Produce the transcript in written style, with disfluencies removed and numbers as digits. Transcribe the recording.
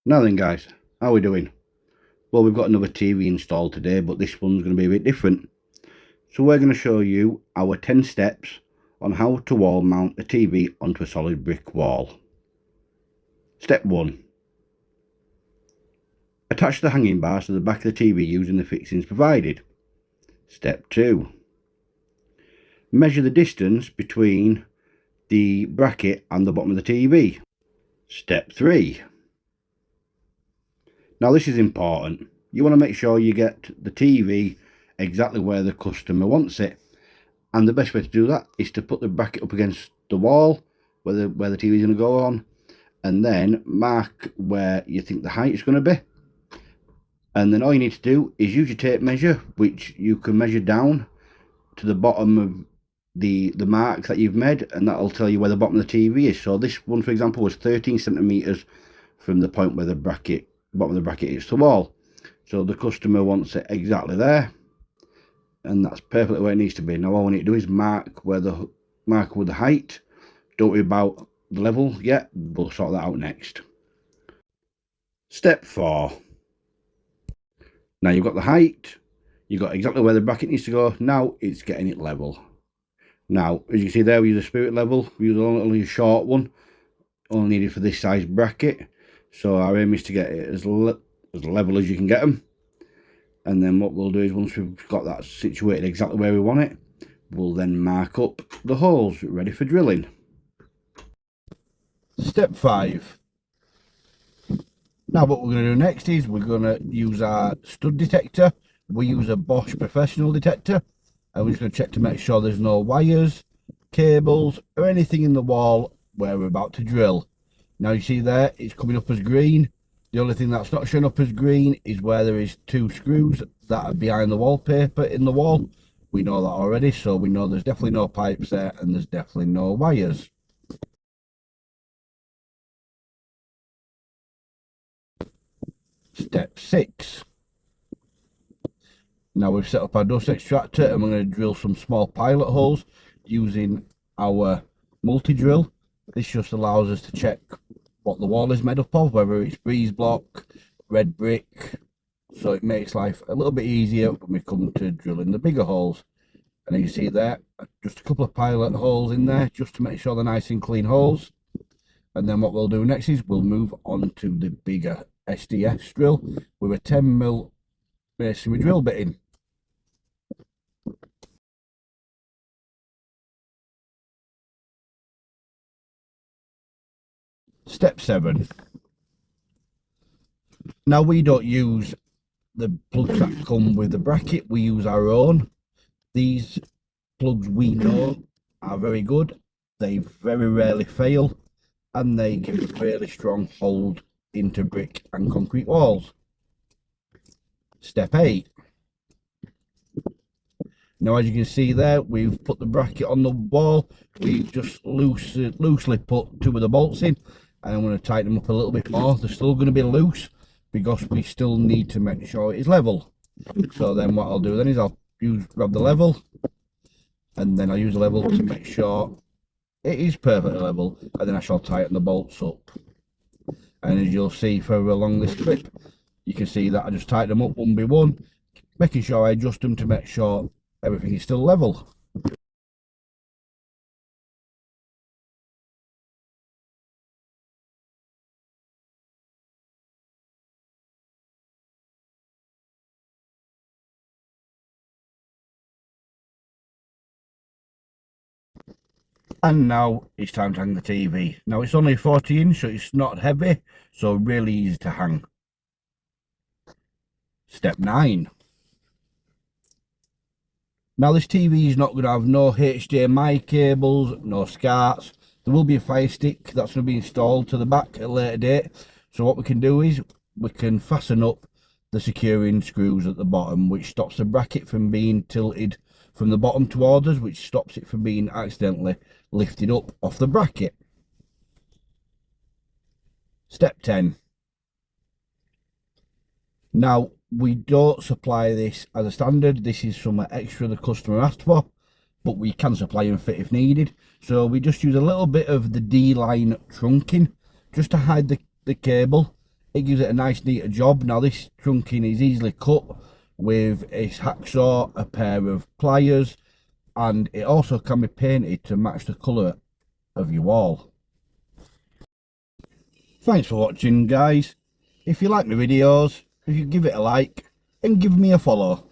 Now then guys, how are we doing? Well, we've got another TV installed today, but this one's going to be a bit different. So we're going to show you our 10 steps on how to wall mount a TV onto a solid brick wall. Step 1. Attach the hanging bars to the back of the TV using the fixings provided. Step 2. Measure the distance between the bracket and the bottom of the TV. Step 3. Now this is important. You want to make sure you get the TV exactly where the customer wants it. And the best way to do that is to put the bracket up against the wall where the TV is going to go on, and then mark where you think the height is going to be. And then all you need to do is use your tape measure, which you can measure down to the bottom of the mark that you've made, and that'll tell you where the bottom of the TV is. So this one, for example, was 13 centimeters from the point where the bottom of the bracket hits the wall. So the customer wants it exactly there, and that's perfectly where it needs to be. Now all we need to do is mark with the height. Don't worry about the level yet, we'll sort that out next. Step 4. Now you've got the height, you've got exactly where the bracket needs to go. Now it's getting it level. Now, as you can see there, we use a spirit level. We use only a short one, only needed for this size bracket. So our aim is to get it as level as you can get them. And then what we'll do is, once we've got that situated exactly where we want it, we'll then mark up the holes ready for drilling. Step 5. Now what we're going to do next is we're going to use our stud detector. We use a Bosch professional detector, and we're just going to check to make sure there's no wires, cables or anything in the wall where we're about to drill. Now you see there, it's coming up as green. The only thing that's not showing up as green is where there is 2 screws that are behind the wallpaper in the wall. We know that already, so we know there's definitely no pipes there and there's definitely no wires. Step 6. Now we've set up our dust extractor, and we're going to drill some small pilot holes using our multi-drill. This just allows us to check what the wall is made up of, whether it's breeze block, red brick, so it makes life a little bit easier when we come to drilling the bigger holes. And you see there, just a couple of pilot holes in there just to make sure they're nice and clean holes. And then what we'll do next is we'll move on to the bigger SDS drill with a 10mm masonry drill bit in. Step 7. Now we don't use the plugs that come with the bracket, we use our own. These plugs we know are very good, they very rarely fail, and they give a really strong hold into brick and concrete walls. Step 8. Now as you can see there, we've put the bracket on the wall. We've just loosely put 2 of the bolts in, and I'm going to tighten them up a little bit more. They're still going to be loose because we still need to make sure it is level. So then what I'll do then is I'll grab the level, and then I'll use the level to make sure it is perfectly level, and then I shall tighten the bolts up. And as you'll see further along this clip, you can see that I just tighten them up one by one, making sure I adjust them to make sure everything is still level. And now it's time to hang the TV. Now it's only 40 inch, so it's not heavy, so really easy to hang. Step 9. Now this TV is not going to have no HDMI cables, no SCARTs. There will be a fire stick that's going to be installed to the back at a later date. So what we can do is we can fasten up the securing screws at the bottom, which stops the bracket from being tilted from the bottom towards us, which stops it from being accidentally lifted up off the bracket. Step 10. Now we don't supply this as a standard, this is some extra the customer asked for, but we can supply and fit if needed. So we just use a little bit of the D-line trunking just to hide the cable it gives it a nice neater job. Now this trunking is easily cut with a hacksaw, a pair of pliers, and it also can be painted to match the colour of your wall. Thanks for watching, guys. If you like my videos, if you give it a like and give me a follow.